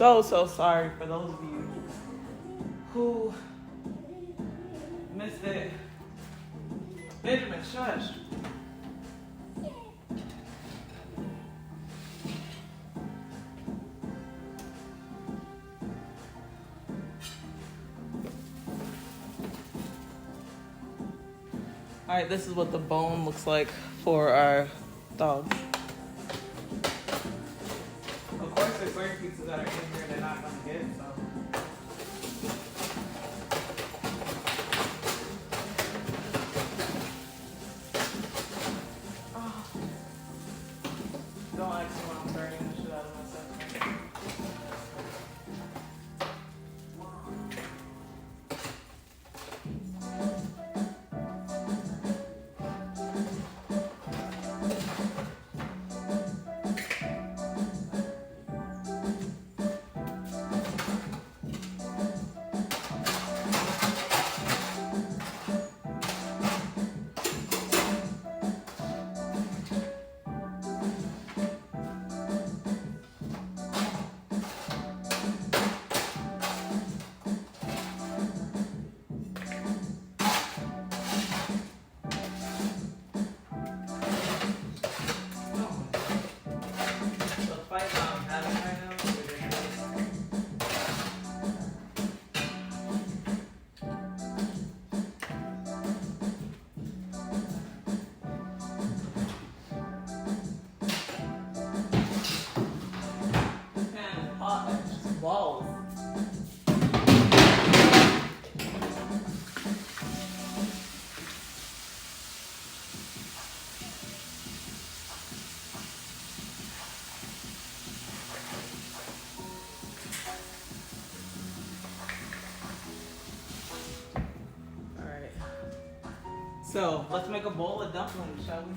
so sorry for those of you who missed it. Benjamin, shush. All right, this is what the bone looks like for our dog. Of course, there's bird pizzas that are in here they're not going to get, so. Oh. Don't ask me why I'm burning the shit out of myself. Balls. All right. So let's make a bowl of dumplings, shall we?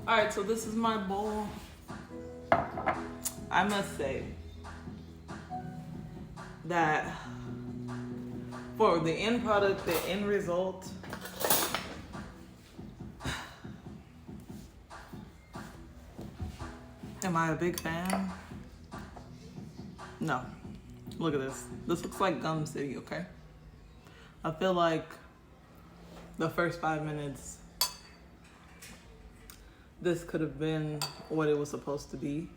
All right, so this is my bowl. I must say that for the end product, the end result, am I a big fan? No. Look at this. This looks like Gum City, okay? I feel like the first 5 minutes, this could have been what it was supposed to be.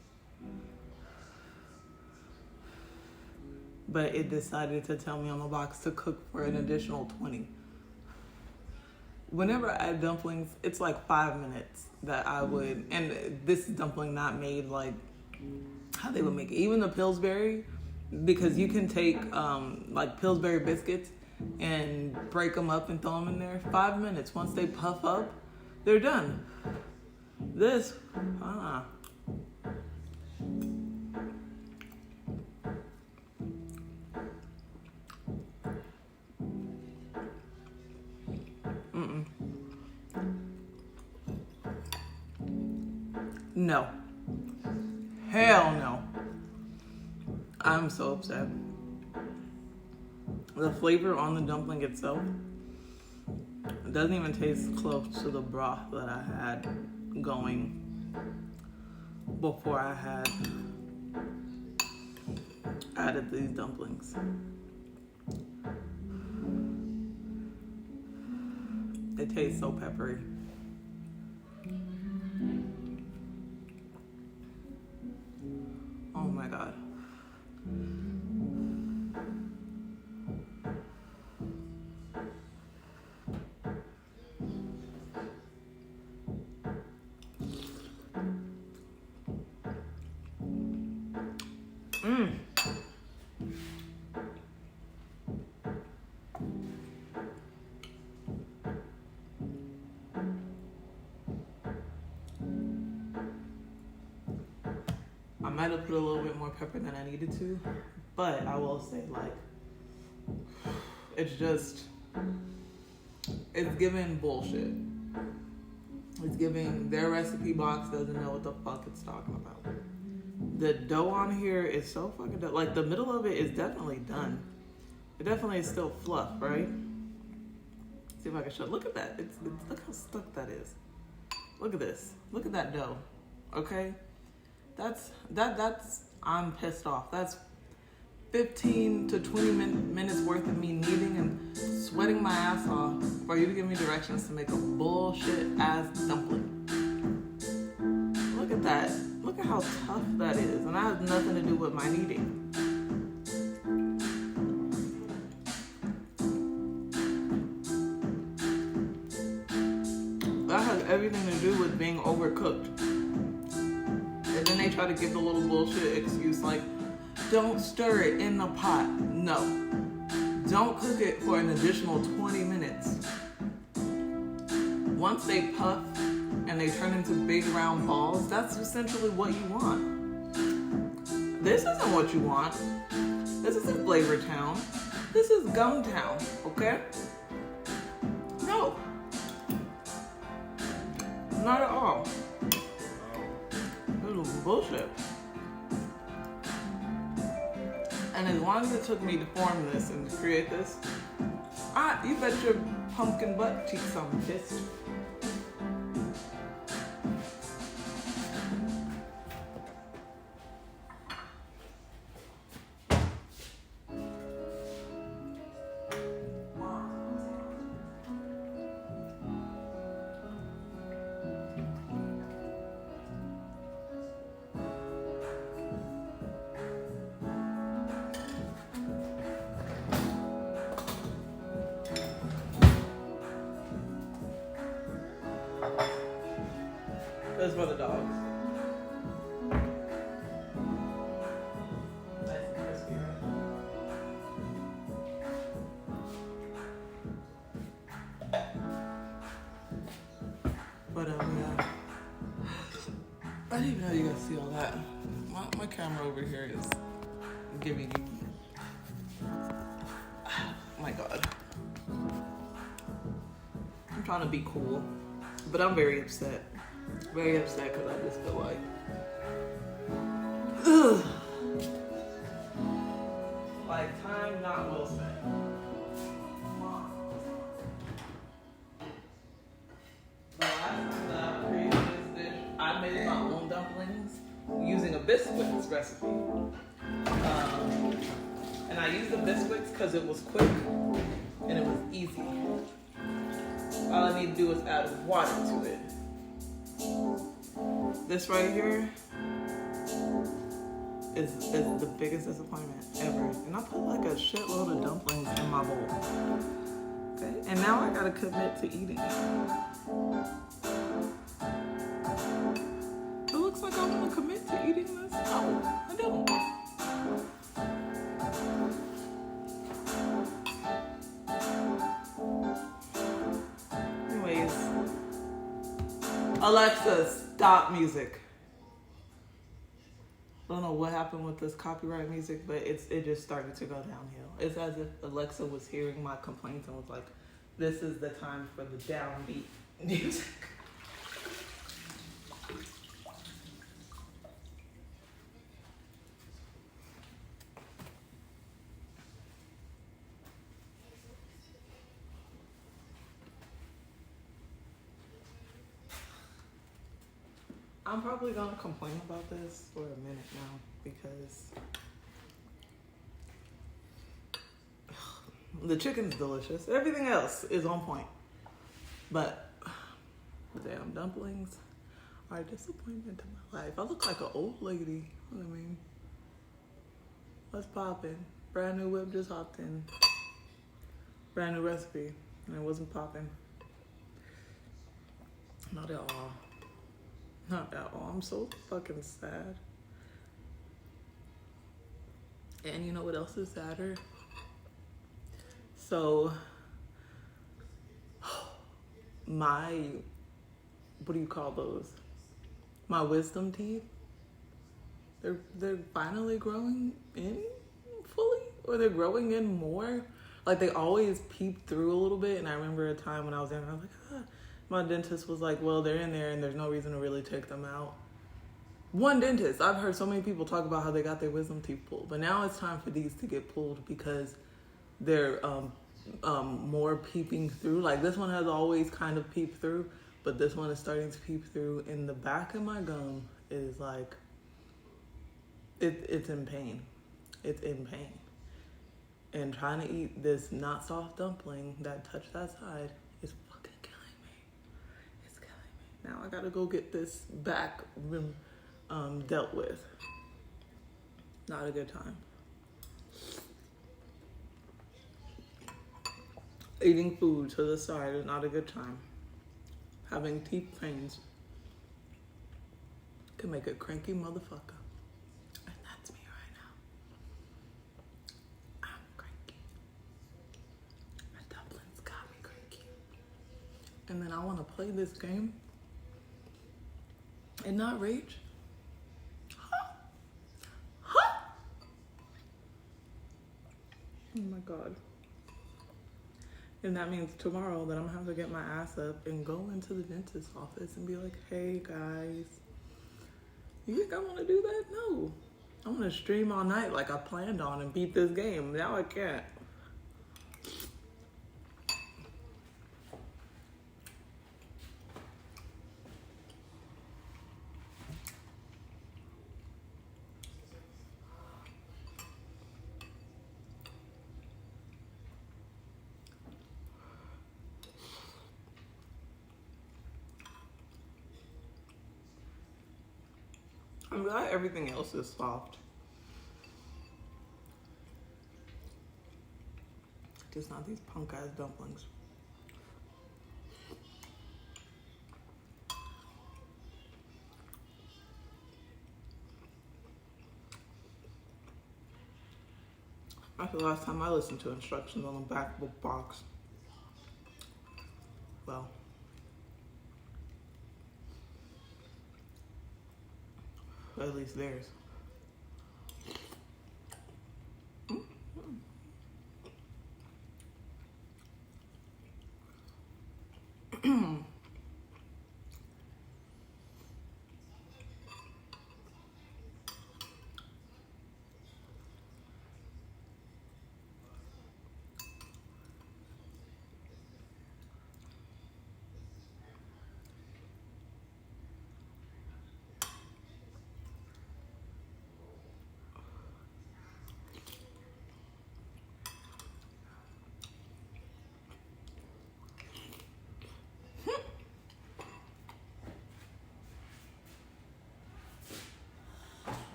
But it decided to tell me on the box to cook for an additional 20. Whenever I add dumplings, it's like 5 minutes that I would, and this dumpling not made like how they would make it. Even the Pillsbury, because you can take like Pillsbury biscuits and break them up and throw them in there. 5 minutes. Once they puff up, they're done. This, No. Hell no. I'm so upset. The flavor on the dumpling itself doesn't even taste close to the broth that I had going before I had added these dumplings. It tastes so peppery. Oh my God. might have put a little bit more pepper than I needed to, but I will say, like, it's giving bullshit. It's giving their recipe box doesn't know what the fuck it's talking about. The dough on here is so fucking dope. Like, the middle of it is definitely done. It definitely is still fluff, right? See if I can show. Look at that. Look how stuck that is. Look at this. Look at that dough. Okay? That's I'm pissed off. That's 15 to 20 minutes worth of me kneading and sweating my ass off for you to give me directions to make a bullshit ass dumpling. Look at that. Look at how tough that is. And that has nothing to do with my kneading. That has everything to do with being overcooked. And then they try to give the little bullshit excuse like, don't stir it in the pot. No. Don't cook it for an additional 20 minutes. Once they puff and they turn into big round balls, that's essentially what you want. This isn't what you want. This isn't Flavor Town. This is Gum Town, okay? No. Not at all. This is bullshit. And as long as it took me to form this and to create this, you bet your pumpkin butt cheeks I'm pissed. This is for the dogs. Nice and crispy, right? But yeah. I didn't even know you guys see all that. My camera over here is giving you. Oh my God. I'm trying to be cool, but I'm very upset. Very upset because I just feel like, ugh. Like, time not well spent. The last time that I created this dish, I made my own dumplings using a biscuits recipe. And I used the biscuits because it was quick and it was easy. All I need to do is add water to it. This right here is the biggest disappointment ever. And I put like a shitload of dumplings in my bowl. Okay, and now I gotta commit to eating. It looks like I wanna commit to eating this. No, I don't. Anyways, Alexa, stop music. I don't know what happened with this copyright music, but it just started to go downhill. It's as if Alexa was hearing my complaints and was like, this is the time for the downbeat music. I'm probably gonna complain about this for a minute now because the chicken's delicious. Everything else is on point. But the damn dumplings are a disappointment to my life. I look like an old lady. You know what I mean? What's poppin'? Brand new whip just hopped in. Brand new recipe. And it wasn't popping. Not at all. Not at all. I'm so fucking sad. And you know what else is sadder? So, what do you call those? My wisdom teeth, they're finally growing in fully, or they're growing in more. Like they always peep through a little bit, and I remember a time when I was in, I was like, my dentist was like, well, they're in there, and there's no reason to really take them out. One dentist. I've heard so many people talk about how they got their wisdom teeth pulled, but now it's time for these to get pulled because they're more peeping through. Like this one has always kind of peeped through, but this one is starting to peep through. In the back of my gum is like, it's in pain. It's in pain. And trying to eat this not soft dumpling that touched that side is fucking killing me. It's killing me. Now I gotta go get this back dealt with. Not a good time. Eating food to the side is not a good time. Having teeth pains can make a cranky motherfucker. And that's me right now. I'm cranky. My dumplings got me cranky. And then I want to play this game and not rage. Oh my God. And that means tomorrow that I'm gonna have to get my ass up and go into the dentist's office and be like, hey guys, you think I wanna do that? No. I wanna stream all night like I planned on and beat this game. Now I can't. I'm glad everything else is soft. Just not these punk ass dumplings. That's the last time I listened to instructions on the back of a box. Well, at least theirs.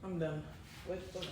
I'm done with the lime.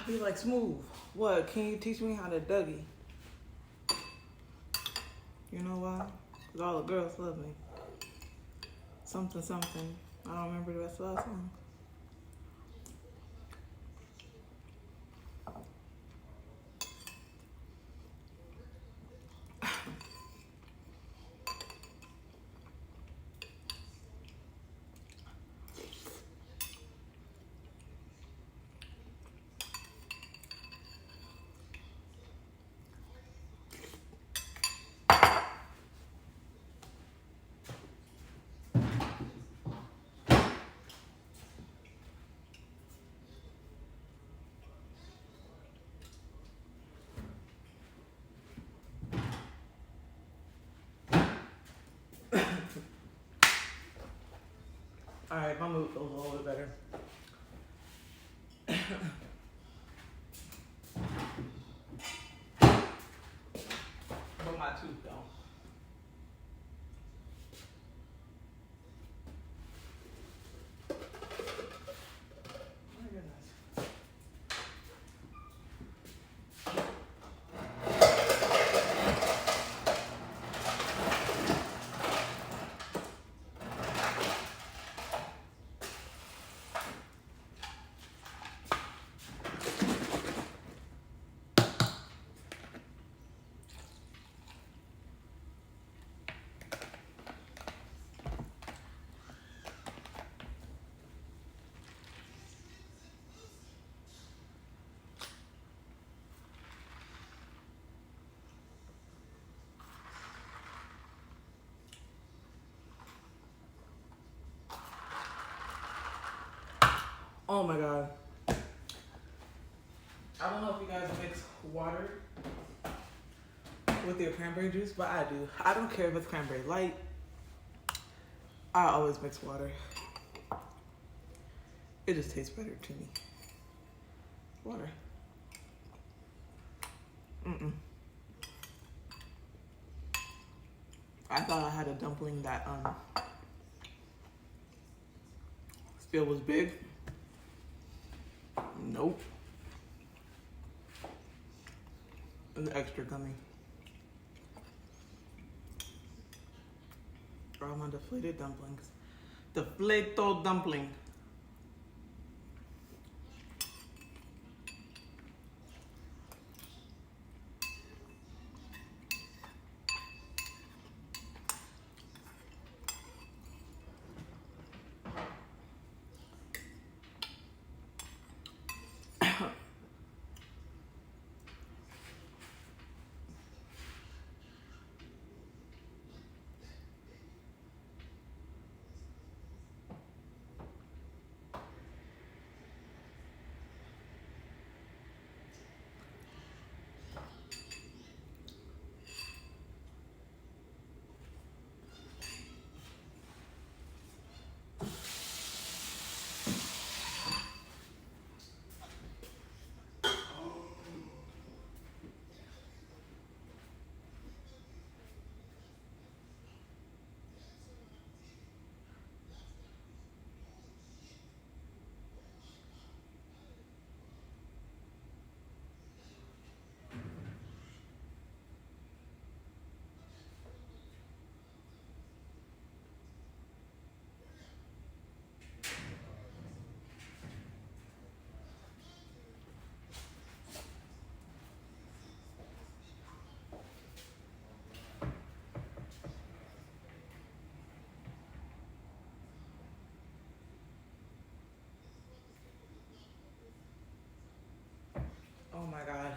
Be like, Smooth, what? Can you teach me how to Dougie? You know why? Because all the girls love me. Something, something. I don't remember the rest of that song. All right, my mood feels a little bit better. But my tooth don't. My goodness. Oh my God. I don't know if you guys mix water with your cranberry juice, but I do. I don't care if it's cranberry light. I always mix water. It just tastes better to me. Water. I thought I had a dumpling that still was big. Nope. It's extra gummy. Or my deflated dumplings. Deflated dumpling. Oh my God.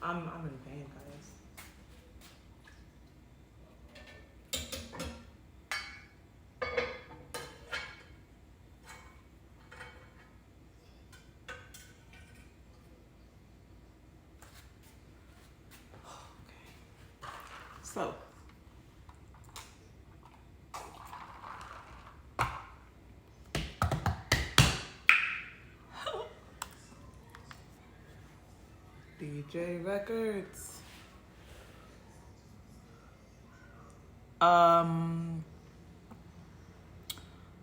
I'm in pain, guys. So, DJ Records.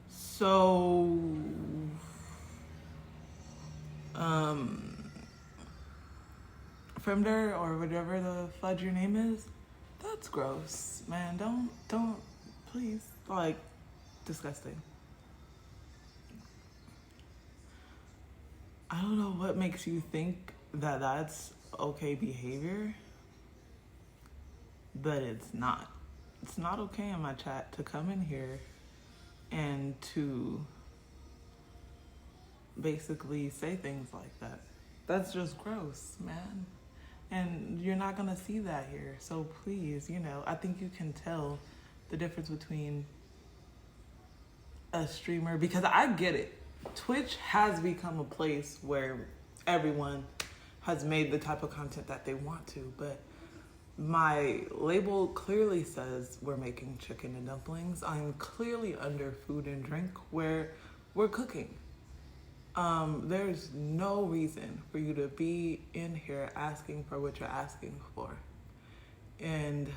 So, Fremder or whatever the fudge your name is, that's gross, man. Don't, please. Like, disgusting. I don't know what makes you think that that's okay behavior, but it's not. It's not okay in my chat to come in here and to basically say things like that. That's just gross, man. And you're not gonna see that here. So please, I think you can tell the difference between a streamer, because I get it. Twitch has become a place where everyone has made the type of content that they want to, but my label clearly says we're making chicken and dumplings. I'm clearly under food and drink where we're cooking. There's no reason for you to be in here asking for what you're asking for. And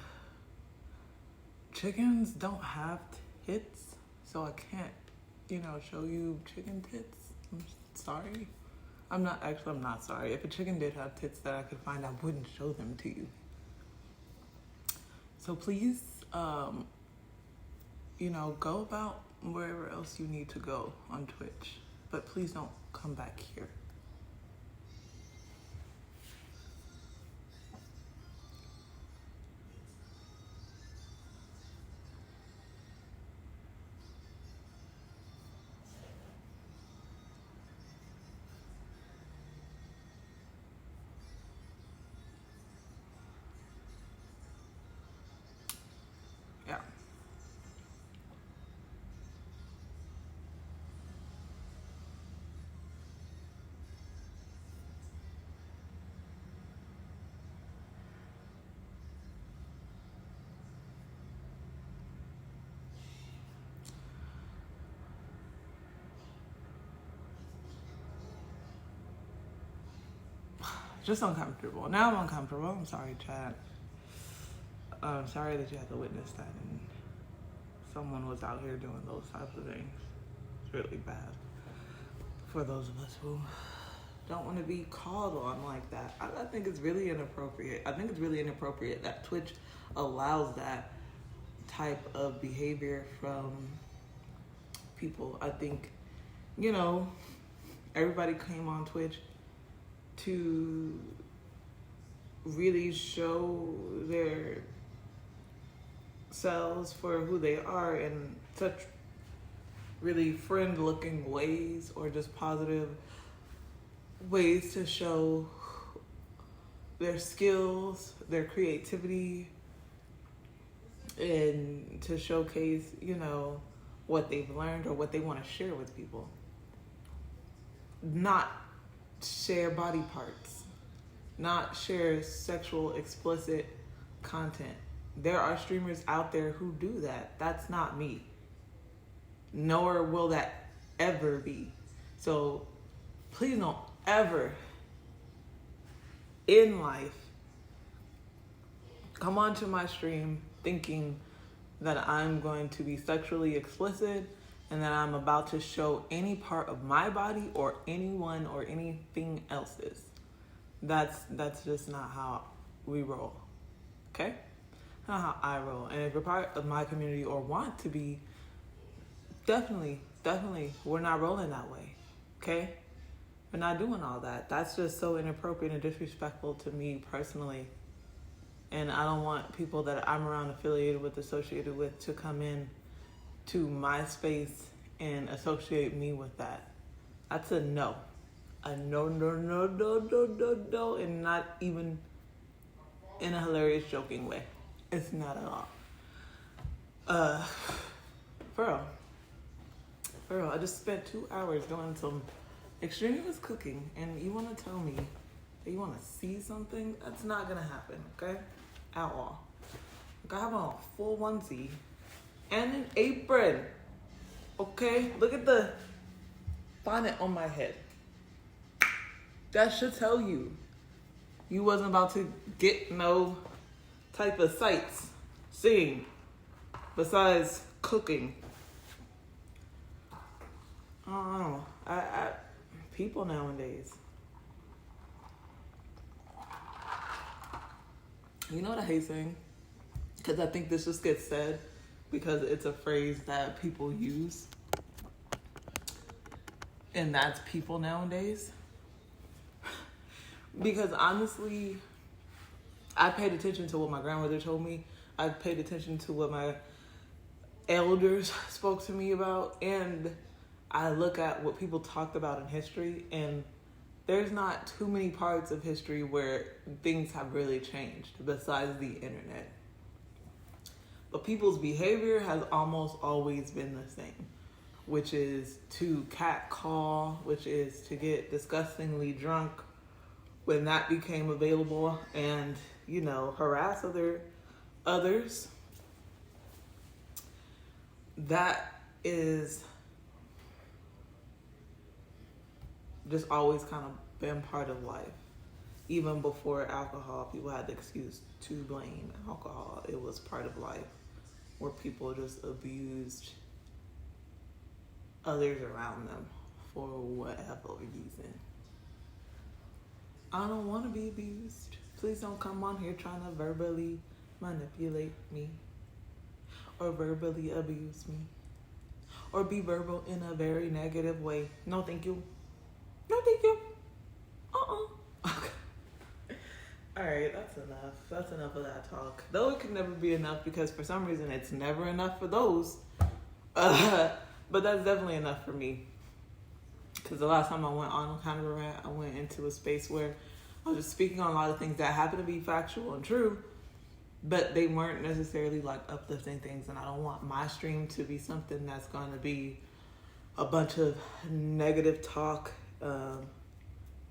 chickens don't have tits, so I can't, show you chicken tits. I'm sorry. I'm not sorry. If a chicken did have tits that I could find, I wouldn't show them to you. So please, go about wherever else you need to go on Twitch. But please don't come back here. Yeah. Just uncomfortable. Now I'm uncomfortable. I'm sorry, Chad. I'm sorry that you had to witness that and someone was out here doing those types of things. It's really bad for those of us who don't want to be called on like that. I think it's really inappropriate. I think it's really inappropriate that Twitch allows that type of behavior from people. I think, everybody came on Twitch to really show their selves for who they are in such really friend-looking ways, or just positive ways to show their skills, their creativity, and to showcase, what they've learned or what they want to share with people. Not share body parts, not share sexual explicit content. There are streamers out there who do that. That's not me. Nor will that ever be. So please don't ever in life come onto my stream thinking that I'm going to be sexually explicit and that I'm about to show any part of my body or anyone or anything else's. That's just not how we roll. Okay? Not how I roll. And if you're part of my community or want to be, definitely, we're not rolling that way. Okay? We're not doing all that. That's just so inappropriate and disrespectful to me personally. And I don't want people that I'm around, affiliated with, associated with, to come in to my space and associate me with that. That's a no. A no, and not even in a hilarious, joking way. It's not at all. For real, I just spent 2 hours doing some extraneous cooking, and you want to tell me that you want to see something? That's not gonna happen, okay? At all. Like, I have on a full onesie and an apron, okay? Look at the bonnet on my head. That should tell you wasn't about to get no type of sights seeing besides cooking. I don't know. I people nowadays. You know what I hate saying? Because I think this just gets said because it's a phrase that people use. And that's people nowadays. Because honestly, I paid attention to what my grandmother told me. I paid attention to what my elders spoke to me about. And I look at what people talked about in history, and there's not too many parts of history where things have really changed besides the internet. But people's behavior has almost always been the same, which is to catcall, which is to get disgustingly drunk when that became available, and harass others. That is just always kind of been part of life. Even before alcohol, people had the excuse to blame alcohol. It was part of life where people just abused others around them for whatever reason. I don't want to be abused. Please don't come on here trying to verbally manipulate me or verbally abuse me or be verbal in a very negative way. No, thank you. No, thank you. Okay. All right, that's enough. That's enough of that talk. Though it can never be enough because for some reason it's never enough for those. But that's definitely enough for me. Because the last time I went on kind of a rant, I went into a space where I was just speaking on a lot of things that happen to be factual and true, but they weren't necessarily like uplifting things. And I don't want my stream to be something that's going to be a bunch of negative talk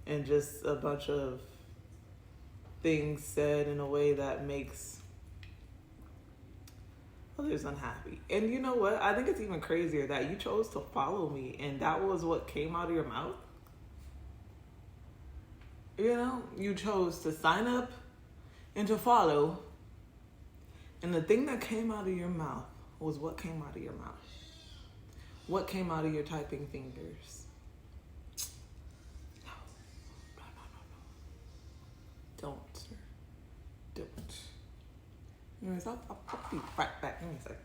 and just a bunch of things said in a way that makes others unhappy. And you know what? I think it's even crazier that you chose to follow me and that was what came out of your mouth. You chose to sign up and to follow, and the thing that came out of your mouth was what came out of your mouth. What came out of your typing fingers? No. Don't, sir. Don't. Anyways, I'll be right back. Give me a second.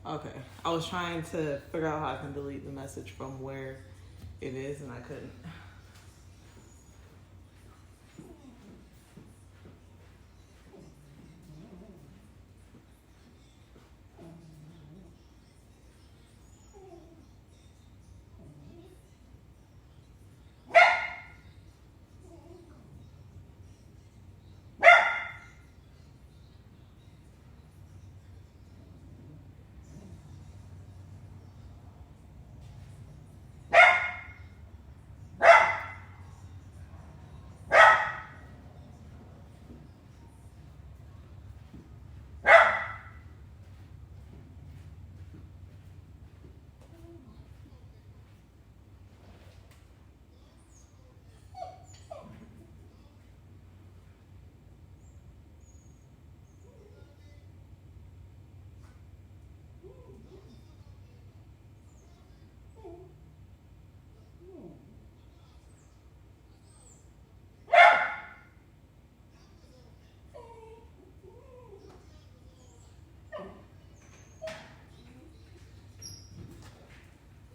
Okay. I was trying to figure out how I can delete the message from where it is, and I couldn't.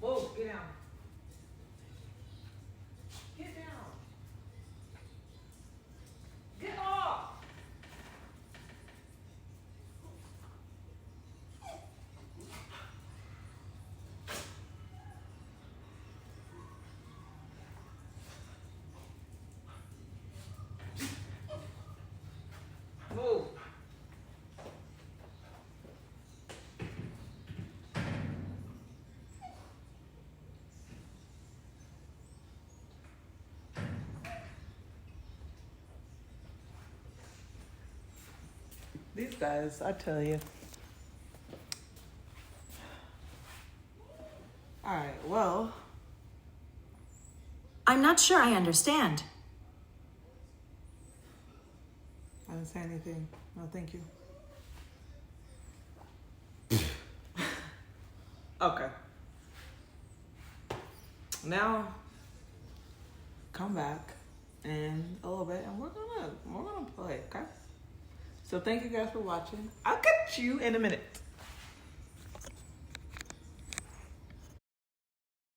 Whoa, get down. Get down. Get off. Move. These guys, I tell you. All right, well. I'm not sure I understand. I didn't say anything. No, thank you. Okay. Now, come back in a little bit, and we're gonna play. Okay. So thank you guys for watching. I'll catch you in a minute.